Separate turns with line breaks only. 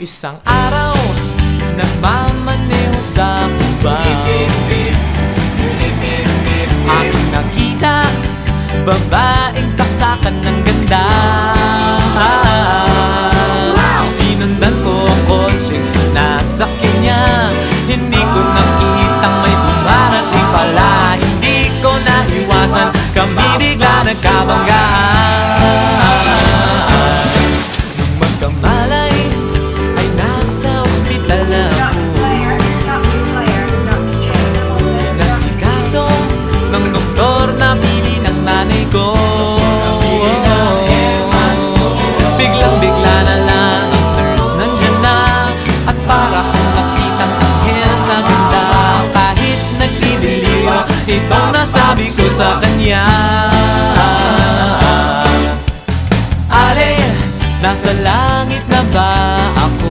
Isang araw, nagmamaneho sa Cuba, aking nakita, babaeng saksakan ng ganda. Sinundan ko ang kotse, sinasakyan niya. Hindi ko nakitang may dumarating pala. Hindi ko naiwasan, kami bigla nagkabanggaan. Nung magkamalay, ay nasa ospital na ako. Nasikaso ng doktor na pili ng nanay ko. Biglang-bigla na lang ang nurse nandyan na, at para kong nakitang anghel sa ganda. Kahit nagdidiliyo, itong nasabi ko sa kanya.